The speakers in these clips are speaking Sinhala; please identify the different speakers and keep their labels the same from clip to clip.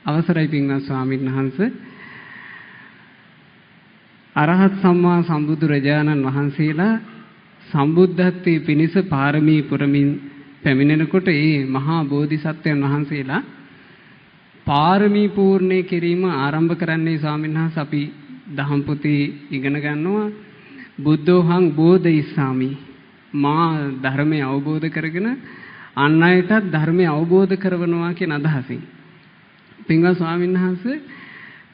Speaker 1: අවසරයි පින්වත් ස්වාමීන් වහන්සේ. අරහත් සම්මා සම්බුදුරජාණන් වහන්සේලා සම්බුද්ධත්වයේ පිණිස පාරමී පුරමින් පැමිණෙනකොට ඒ මහා බෝධිසත්වයන් වහන්සේලා පාරමී පූර්ණේ කිරීම ආරම්භ කරන්නේ ස්වාමීන් වහන්සේ අපි දහම් පොතේ ඉගෙන ගන්නවා බුද්ධෝහං බෝධිසාමි මා ධර්මය අවබෝධ කරගෙන අන් අයටත් ධර්මය අවබෝධ කරවනවා කියන අදහසින්. පින්වත් ස්වාමීන් වහන්සේ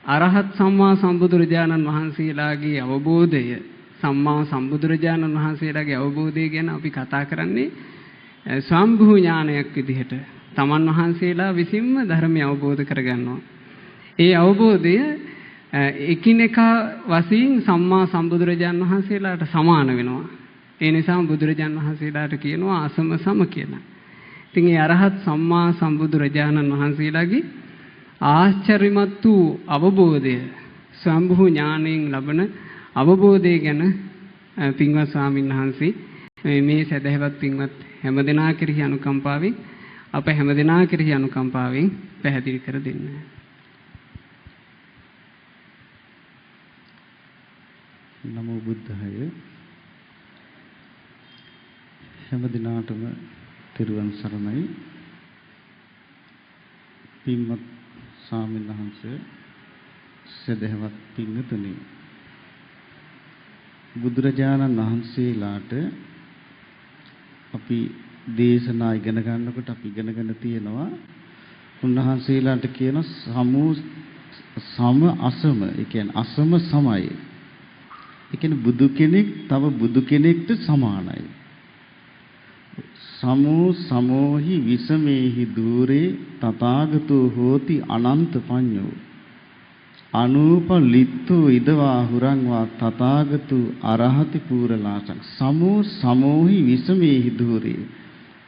Speaker 1: අරහත් සම්මා සම්බුදුරජාණන් වහන්සේලාගේ අවබෝධය සම්මා සම්බුදුරජාණන් වහන්සේලාගේ අවබෝධය ගැන අපි කතා කරන්නේ සම්භූ ඥානයක් විදිහට. තමන් වහන්සේලා විසින්ම ධර්මය අවබෝධ කරගන්නවා. ඒ අවබෝධය එකිනෙකා වශයෙන් සම්මා සම්බුදුරජාණන් වහන්සේලාට සමාන වෙනවා. ඒ නිසා බුදුරජාණන් වහන්සේලාට කියනවා අසම සම කියලා. ඉතින් ඒ අරහත් සම්මා සම්බුදුරජාණන් වහන්සේලාගේ ආශ්චර්යමත් වූ අවබෝධය සම්භූ ඥාණයෙන් ලබන අවබෝධය ගැන පින්වත් ස්වාමීන් වහන්සේ මේ සදහවත් පින්වත් හැමදෙනා කෙරෙහි අනුකම්පාවෙන් අප හැමදෙනා කෙරෙහි අනුකම්පාවෙන් පැහැදිලි කර දෙන්න.
Speaker 2: නමෝ බුද්ධාය. හැමදෙනාටම තෙරුවන් සරණයි. පින්වත් ස්වාමීන් වහන්සේ සදහවත් පින්තුනි, බුදුරජාණන් වහන්සේලාට අපි දේශනා ඉගෙන ගන්නකොට අපි ඉගෙනගෙන තියෙනවා උන්වහන්සේලාට කියන සම අසම, ඒ කියන්නේ අසම සමයි. ඒ කියන්නේ බුදු කෙනෙක් තව බුදු කෙනෙක්ට සමානයි. සමෝ සමෝහි විසමේහි දූරේ තථාගතෝ හෝති අනන්ත පඤ්ඤෝ අනූපලිත්තෝ ඉදවා හුරංවා තථාගතු අරහති පූරලාසං. සමෝ සමෝහි විසමේහි දූරේ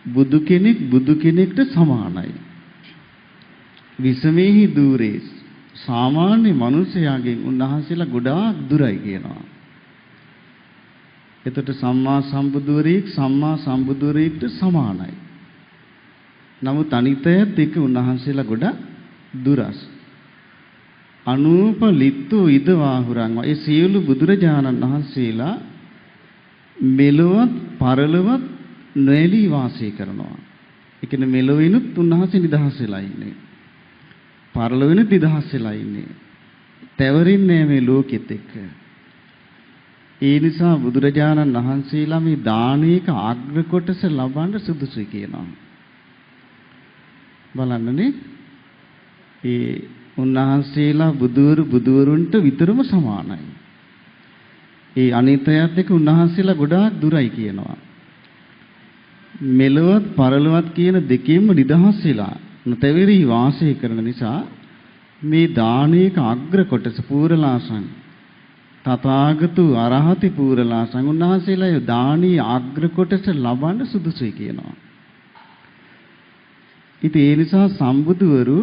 Speaker 2: බුදු කෙනෙක් බුදු කෙනෙක්ට සමානයි. විසමේහි දූරේ සාමාන්‍ය මිනිසයාගෙන් උන්වහන්සේලා ගොඩාක් දුරයි කියනවා. එතකොට සම්මා සම්බුදුවරයෙක්ට සමානයි. නමුත් අනිතයත් එක්ක උන්වහන්සේලා ගොඩක් දුරස්. අනූපලිත්තෝ ඉදවාහුරංවා. ඒ සියලු බුදුරජාණන් වහන්සේලා මෙලොවත් පරලොවත් නොඇලී වාසය කරනවා. ඒ කියන්නේ මෙලොවිනුත් උන්වහන්සේ නිදහස් වෙලා ඉන්නේ. පරලොවිනුත් නිදහස් වෙලා ඉන්නේ. තැවරින්නේ මේ ලෝකෙත් එක්ක. ඒ නිසා බුදුරජාණන් වහන්සේලා මේ දානයක අග්‍ර කොටස ලබන්න සුදුසුයි කියනවා. බලන්නනේ ඒ උන්වහන්සේලා බුදුවරුන්ට විතරම සමානයි. ඒ අනිත්‍යයත් එක්ක උන්වහන්සේලා ගොඩාක් දුරයි කියනවා. මෙලොවත් පරලොවත් කියන දෙකෙන්ම නිදහස් වෙලා නොතෙවරි වාසය කරන නිසා මේ දානයක අග්‍ර කොටස පූරලාසං තථාගතු අරහති පූරලාසං උන්වහන්සේලා දානීය අග්‍ර කොටස ලබන්න සුදුසුයි කියනවා. ඉතින් ඒ නිසා සම්බුදුවරු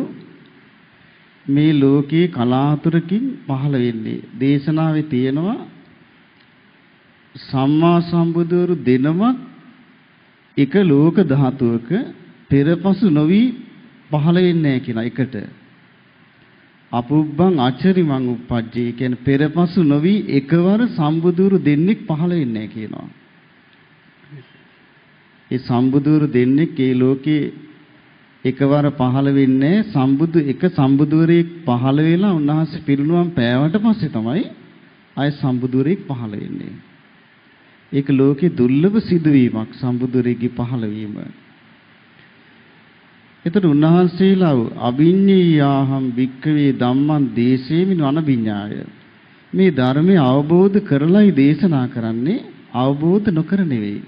Speaker 2: මේ ලෝකේ කලාතුරකින් පහළ වෙන්නේ. දේශනාවේ තියෙනවා සම්මා සම්බුදුවරු දෙනමක් එක ලෝක ධාතුවක පෙරපසු නොවි පහළ වෙන්නේ නැහැ කියන එකට. අපුබ්බං අචරිමං උප්පජ්ජේ කියන්නේ පෙරපසු නොවි එකවර සම්බුදුවරු දෙන්නෙක් පහළ වෙන්නේ නැහැ කියනවා. ඒ සම්බුදුවරු දෙන්නෙක් ඒ ලෝකේ එකවර පහළ වෙන්නේ එක සම්බුදුවරයෙක් පහළ වෙලා උන්වහන්සේ පිරිනුවම් පෑවට පස්සේ තමයි ආය සම්බුදුවරයෙක් පහළ වෙන්නේ. ඒක ලෝකේ දුර්ලභ සිදුවීමක් සම්බුදුවරයෙක්ගේ පහළ වීම. එතකොට උන්වහන්සේලා අභිඤ්ඤයාහම් භික්ඛවේ ධම්මං දේශේමින අනභිඤ්ඤාය. මේ ධර්මය අවබෝධ කරලයි දේශනා කරන්නේ, අවබෝධ නොකර නෙවෙයි.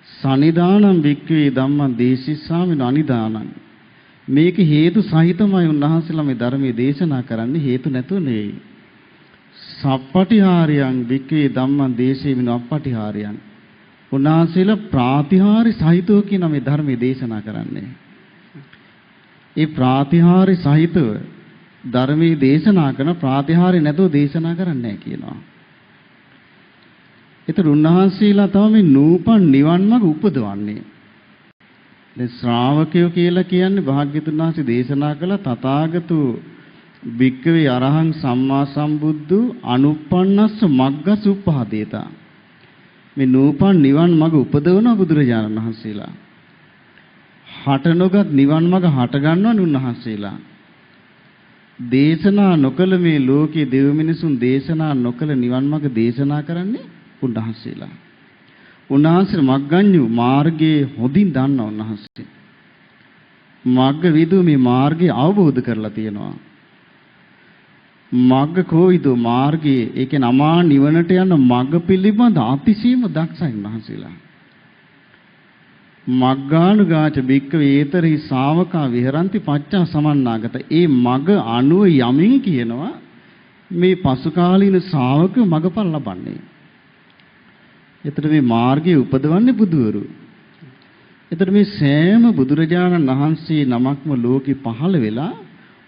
Speaker 2: සනිදානම් භික්ඛවේ ධම්මං දේශිස්සාමින අනිදානං. මේක හේතු සහිතමයි උන්වහන්සේලා මේ ධර්මයේ දේශනා කරන්නේ, හේතු නැතුව නෙවෙයි. සප්පටිහාරයන් භික්ඛවේ ධම්මං දේශේමින අප්පටිහාරයන්. උන්වහන්සේලා ප්‍රාතිහාරි සහිතව කියන මේ ධර්මයේ දේශනා කරන්නේ. ඒ ප්‍රාතිහාරි සහිතව ධර්මයේ දේශනා කරන ප්‍රාතිහාරි නැතුව දේශනා කරන්නේ නැහැ කියනවා. ඒතර උන්වහන්සේලා තමයි මේ නූපන් නිවන් මඟ උපදවන්නේ. දැන් ශ්‍රාවකයෝ කියලා කියන්නේ භාග්‍යතුන් වහන්සේ දේශනා කළ තථාගතු භික්ඛවේ අරහං සම්මා සම්බුද්ධ අනුප්පන්නස්ස මග්ගස් උප්පාදේතා. මේ නූපන් නිවන් මඟ උපදවන බුදුරජාණන් වහන්සේලා. හට නොගත් නිවන් මඟ හට ගන්නවන උන්වහන්සේලා. දේශනා නොකළ මේ ලෝකේ දෙව් මිනිසුන් දේශනා නොකළ නිවන් මඟ දේශනා කරන්නේ උන්වහන්සේලා. උන්වහන්සේ මග්ගඤ්ඤු මාර්ගයේ හොඳින් දන්නා උන්වහන්සේ. මග්ග විදු මේ මාර්ගය අවබෝධ කරලා තියෙනවා. මග්ග කෝවිදු මාර්ගයේ ඒ කියන්නේ අමා නිවනට යන මග්ග පිළිබඳ අතිශයින්ම දක්ෂයි උන්වහන්සේලා. මග්ගානුගාච භික්ඛවේ ඒතරහි ශාවකා විහරಂತಿ පච්චා සමන්නාගත. ඒ මග අනුව යමින් කියනවා මේ පසු කාලීන ශ්‍රාවකයෝ මගපල් ලබන්නේ. එතකොට මේ මාර්ගයේ උපදවන්නේ බුදුවරු. එතකොට මේ සෑම බුදුරජාණන් වහන්සේ නමක්ම ලෝකෙ පහළ වෙලා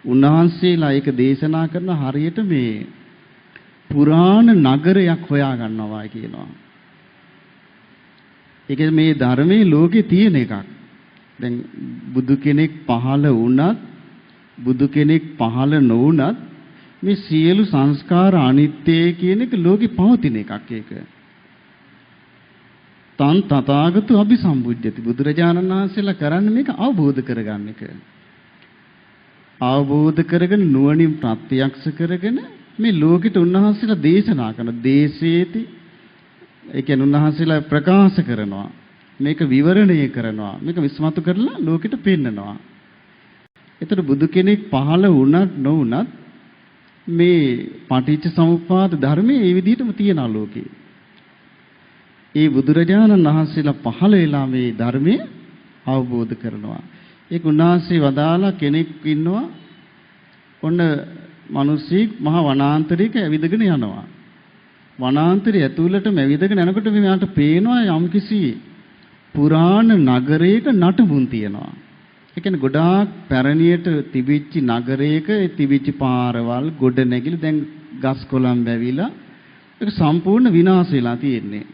Speaker 2: උන්වහන්සේලා ඒක දේශනා කරන හරියට මේ පුරාණ නගරයක් හොයා ගන්නවා කියනවා. ඒක මේ ධර්මයේ ලෝකේ තියෙන එකක්. දැන් බුදු කෙනෙක් පහළ වුණත් බුදු කෙනෙක් පහළ නොවුණත් මේ සියලු සංස්කාර අනිත්‍යයි කියන එක ලෝකේ පවතින එකක් ඒක. තන් තථාගතෝ අபிසම්බුද්ධති. බුදුරජාණන් වහන්සේලා කරන්නේ මේක අවබෝධ කරගන්න එක. අවබෝධ කරගෙන නුවණින් ප්‍රත්‍යක්ෂ කරගෙන මේ ලෝකෙට උන්වහන්සේලා දේශනා කරන දේශේති ඒ කියන්නේ උන්වහන්සේලා ප්‍රකාශ කරනවා. මේක විවරණය කරනවා. මේක විස්මතු කරලා ලෝකෙට පෙන්නනවා. ඒතර බුදු කෙනෙක් පහළ වුණත් නොවුණත් මේ පටිච්ච සමුප්පාද ධර්මයේ මේ විදිහටම තියෙනවා ලෝකේ. ඒ බුදුරජාණන් වහන්සේලා පහළ වෙලා මේ ධර්මයේ අවබෝධ කරනවා. ඒක උන්වහන්සේ වදාලා කෙනෙක් ඉන්නවා ඔන්න මිනිස්සෙක් මහ වනාන්තරයක ඇවිදගෙන යනවා. වනාන්තරය ඇතුළටම ඇවිදගෙන යනකොට මෙයාට පේනවා යම්කිසි පුරාණ නගරයක නටබුන් තියෙනවා. ඒ කියන්නේ ගොඩාක් පැරණියට තිබිච්ච නගරයක තිබිච්ච පාරවල් ගොඩනැගිලි දැන් ගස් කොළන් වැවිලා ඒක සම්පූර්ණ විනාශ වෙලා තියෙන්නේ.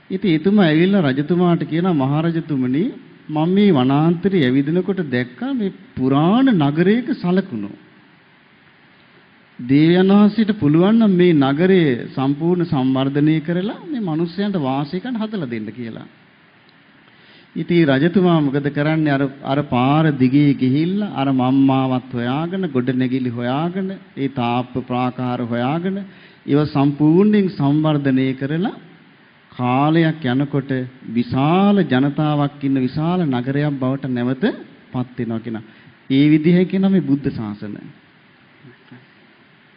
Speaker 2: ඉතින් එතුමා ඇවිල්ලා රජතුමාට කියනවා මහරජතුමනි මම මේ වනාන්තරයේ ඇවිදිනකොට දැක්කා මේ පුරාණ නගරයක සලකුණු. දේවයන් වහන්සේට පුළුවන් නම් මේ නගරය සම්පූර්ණ සංවර්ධනය කරලා මේ මිනිස්යන්ට වාසය කරන්න හදලා දෙන්න කියලා. ඉතින් රජතුමා මොකද කරන්නේ අර පාර දිගේ ගිහිල්ලා අර මම්මාවත් හොයාගෙන ගොඩනැගිලි හොයාගෙන ඒ තාප්ප ප්‍රාකාර හොයාගෙන ඒව සම්පූර්ණයෙන් සංවර්ධනය කරලා කාලයක් යනකොට විශාල ජනතාවක් ඉන්න විශාල නගරයක් බවට නැවත පත් වෙනවා කියන. ඒ විදිහේ කියන මේ බුද්ධ ශාසනය.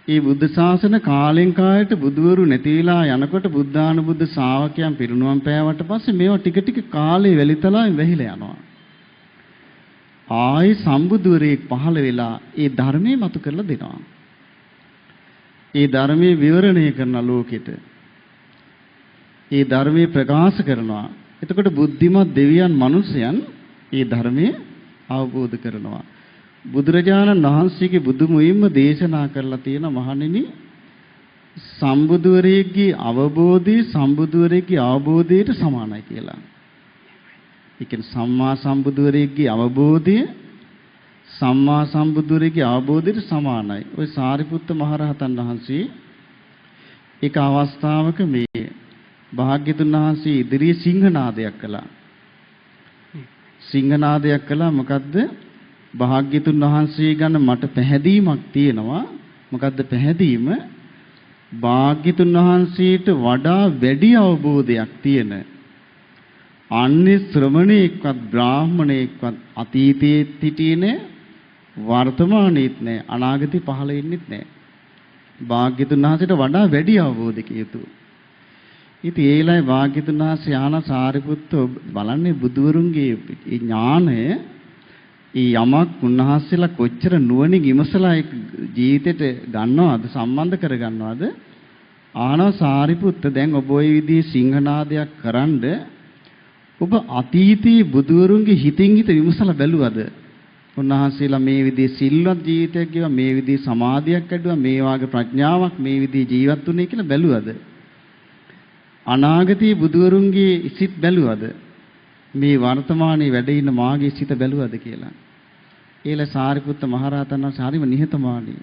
Speaker 2: ඒ බුද්ධ ශාසන කාලෙන් කාලයට බුදවරු නැති වෙලා යනකොට බුද්ධානුබුද්ධ ශ්‍රාවකයන් පිරිනුවම් පෑවට පස්සේ මේවා ටික ටික කාලේ වැලිතලාවෙන් වැහිලා යනවා. ආයි සම්බුදුවරයෙක් පහළ වෙලා ඒ ධර්මයේ මතු කරලා දෙනවා. ඒ ධර්මයේ විවරණය කරන ලෝකෙට. ඒ ධර්මයේ ප්‍රකාශ කරනවා. එතකොට බුද්ධිමත් දෙවියන් මිනිසයන් ඒ ධර්මයේ අවබෝධ කරනවා. බුදුරජාණන් වහන්සේගේ බුදු මුවින්ම දේශනා කරලා තියෙන මහණෙනි සම්බුදුවරයෙක්ගේ අවබෝධය සම්බුදුවරයෙක්ගේ අවබෝධයට සමානයි කියලා. ඒ කියන්නේ සම්මා සම්බුදුවරයෙක්ගේ අවබෝධය සම්මා සම්බුදුවරයෙක්ගේ අවබෝධයට සමානයි. ওই සාරිපුත්ත මහරහතන් වහන්සේ එක අවස්ථාවක මේ භාග්‍යතුන් වහන්සේ ඉදිරියේ සිංහනාදයක් කළා. සිංහනාදයක් කළා මොකද්ද? භාග්‍යතුන් වහන්සේ ගැන මට පැහැදීමක් තියෙනවා. මොකද්ද පැහැදීම? භාග්‍යතුන් වහන්සේට වඩා වැඩි අවබෝධයක් තියෙන අන්‍ය ශ්‍රමණේක්වත් බ්‍රාහමණේක්වත් අතීතයේ සිටියේ නැහැ, වර්තමානයේත් නැහැ, අනාගතේ පහළ වෙන්නෙත් නැහැ. භාග්‍යතුන් වහන්සේට වඩා වැඩි අවබෝධයක යුතු. ඉතින් ඒ වෙලාවේ භාග්‍යතුන් වහන්සේ ආන සාරිපුත්ත බලන්නේ බුදුවරුන්ගේ ඥානය ඒ යමක් උන්වහන්සේලා කොච්චර නුවණින් ඉමසලා ඒ ජීවිතේට ගන්නවද සම්බන්ධ කර ගන්නවද? ආනවා සාරිපුත්ත දැන් ඔබ ওই විදිහේ සිංහනාදයක් කරන්ඩ ඔබ අතීතයේ බුදුවරුන්ගේ හිතින් හිත විමසලා බැලුවද? උන්වහන්සේලා මේ විදිහේ සිල්වත් ජීවිතයක් ගෙවා මේ විදිහේ සමාධියක් ඇදුවා මේ වාගේ ප්‍රඥාවක් මේ විදිහේ ජීවත් වුණේ කියලා බැලුවද? අනාගතයේ බුදුවරුන්ගේ සිත් බැලුවද? මේ වර්තමානයේ වැඩ ඉන්න මාගේ සිත බැලුවද කියලා. ඒල සාරිපුත්ත මහරහතන් වහන්සේ හරිම නිහතමානී.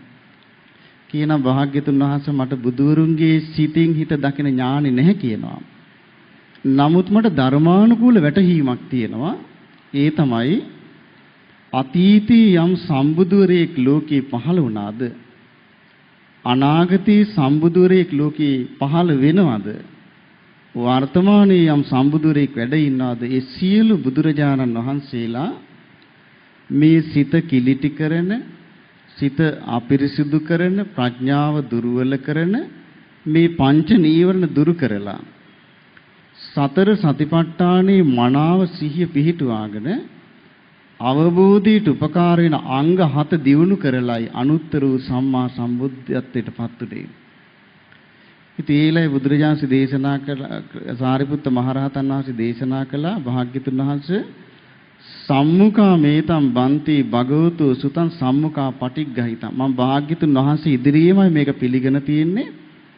Speaker 2: කියන භාග්‍යතුන් වහන්සේ මට බුදුරුන්ගේ සිතින් හිත දකින ඥානෙ නැහැ කියනවා. නමුත් මට ධර්මානුකූල වැටහීමක් තියෙනවා. ඒ තමයි අතීතී යම් සම්බුදුරෙක් ලෝකේ පහළ වුණාද? අනාගතී සම්බුදුරෙක් ලෝකේ පහළ වෙනවද? වර්තමානයේ යම් සම්බුදුරෙක් වැඩ ඉන්නවද? ඒ සියලු බුදුරජාණන් වහන්සේලා මේ සිත කිලිටි කරන, සිත අපිරිසිදු කරන, ප්‍රඥාව දුර්වල කරන මේ පංච නීවරණ දුරු කරලා සතර සතිපට්ඨානේ මනාව සිහිය පිහිටුවාගෙන අවබෝධයට උපකාර වෙන අංග 7 දියුණු කරලයි අනුත්තර වූ සම්මා සම්බුද්ධත්වයට පත් උනේ. ඉතින් ඒලයි බුදුරජාණන් දේශනා කළ සාරිපුත්ත මහරහතන් වහන්සේ දේශනා කළා භාග්‍යතුන් වහන්සේ සම්මුඛා මේතම් බන්ති භගවතු සුතං සම්මුඛා පටිග්ගහිතං. මම භාග්‍යතුන් වහන්සේ ඉදිරියේමයි මේක පිළිගෙන තියෙන්නේ.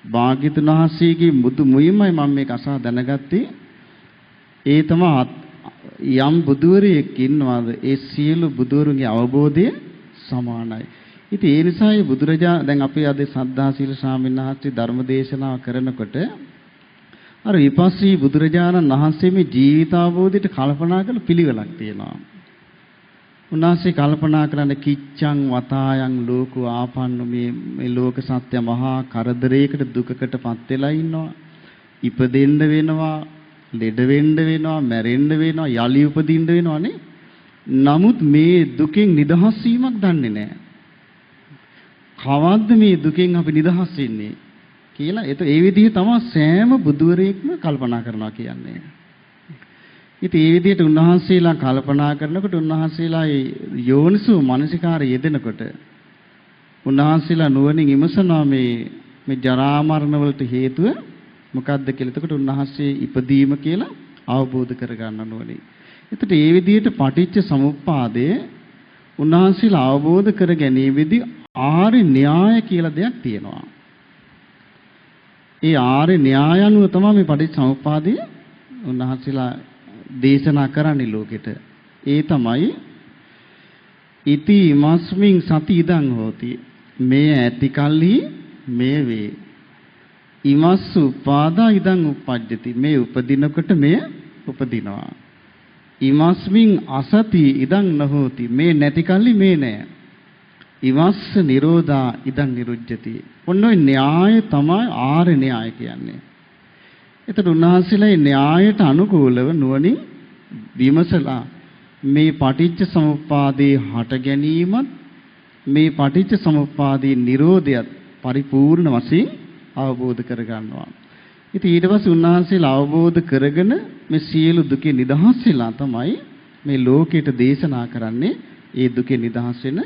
Speaker 2: භාග්‍යතුන් වහන්සේගේ මුතු මුයින්මයි මම මේක අසා දැනගත්තේ. ඒ තමයි යම් බුදුවරයෙක් ඉන්නවාද ඒ සියලු බුදුවරුන්ගේ අවබෝධය සමානයි. ඉතින් ඒ නිසා මේ බුදුරජාණන් දැන් අපි අද සද්ධාසීල ස්වාමීන් වහන්සේ ධර්ම දේශනාව කරනකොට අර විපස්සී බුදුරජාණන් වහන්සේ මේ ජීවිතාවබෝධයට කල්පනා කළ පිළිවෙලක් තියෙනවා. උන්වහන්සේ කල්පනා කරන කිච්ඡං වතායන් ලෝකෝ ආපන්න මේ ලෝක සත්‍ය මහා කරදරයකට දුකකටපත් වෙලා ඉන්නවා. ඉපදෙන්න වෙනවා, ලෙඩ වෙන්න වෙනවා, මැරෙන්න වෙනවා, යලි උපදින්න වෙනවානේ. නමුත් මේ දුකෙන් නිදහස් වීමක් දන්නේ නැහැ. කවද්ද මේ දුකෙන් අපි නිදහස් වෙන්නේ කියලා ඒ විදිහේ තමයි සෑම බුදුවරයෙක්ම කල්පනා කරනවා කියන්නේ. ඉතින් මේ විදිහට උන්වහන්සේලා කල්පනා කරනකොට උන්වහන්සේලා යෝනිසෝ මනසිකාරය යෙදෙනකොට උන්වහන්සේලා නුවණින් විමසනවා මේ ජරා මරණ වලට හේතුව මොකක්ද කියලා. එතකොට උන්වහන්සේ ඉපදීම කියලා අවබෝධ කරගන්න නුවණින්. එතකොට මේ විදිහට පටිච්ච සමුප්පාදයේ උන්වහන්සේලා අවබෝධ කර ගැනීමේදී ආර්ය න්‍යාය කියලා දෙයක් තියෙනවා. ඒ ආර්ය න්‍යාය අනුව තමයි මේ පටිච්චසමුප්පාදය උන්වහන්සේලා දේශනා කරන්නේ ලෝකෙට. ඒ තමයි ඉති මස්මින් සති ඉදං හෝති. මේ ඇති කල්හි මේ වේ. ඉමස් උපාදා ඉදං උප්පජ්ජති. මේ උපදිනකොට මේ උපදිනවා. ඉමස්මින් අසති ඉදං නහෝති. මේ නැති කල්හි මේ නැහැ. ඉවස්ස නිරෝධා ඉදං නිරුජ්ජති. ඔන්න ඔය න්‍යාය තමයි ආර්ය න්‍යාය කියන්නේ. එතකොට උන්වහන්සේලා මේ න්‍යායට අනුකූලව නුවණින් විමසලා මේ පටිච්ච සමුප්පාදේ හට ගැනීමත් මේ පටිච්ච සමුප්පාදේ නිරෝධයත් පරිපූර්ණ වශයෙන් අවබෝධ කරගන්නවා. ඉතින් ඊට පස්සේ උන්වහන්සේලා අවබෝධ කරගෙන මේ සියලු දුකේ නිදහස් වෙලා තමයි මේ ලෝකයට දේශනා කරන්නේ ඒ දුකේ නිදහස් වෙන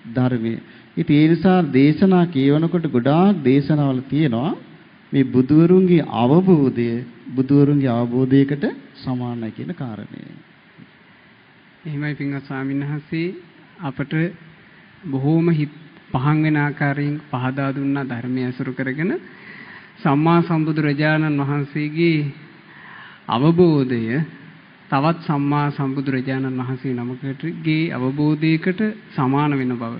Speaker 2: ධර්මයේ. ඉතින් ඒ නිසා දේශනා කියවනකොට ගොඩාක් දේශනාවල තියෙනවා මේ බුදුවරුන්ගේ අවබෝධය බුදුවරුන්ගේ අවබෝධයකට සමානයි කියන කාරණය.
Speaker 1: එහෙමයි පින්වත් ස්වාමීන් වහන්සේ අපට බොහෝම පහන් වෙන ආකාරයෙන් පහදා දුන්නා ධර්මය අසුරු කරගෙන සම්මා සම්බුදුරජාණන් වහන්සේගේ අවබෝධය තවත් සම්මා සම්බුදුරජාණන් වහන්සේ නමකටගේ අවබෝධයකට සමාන වෙන බව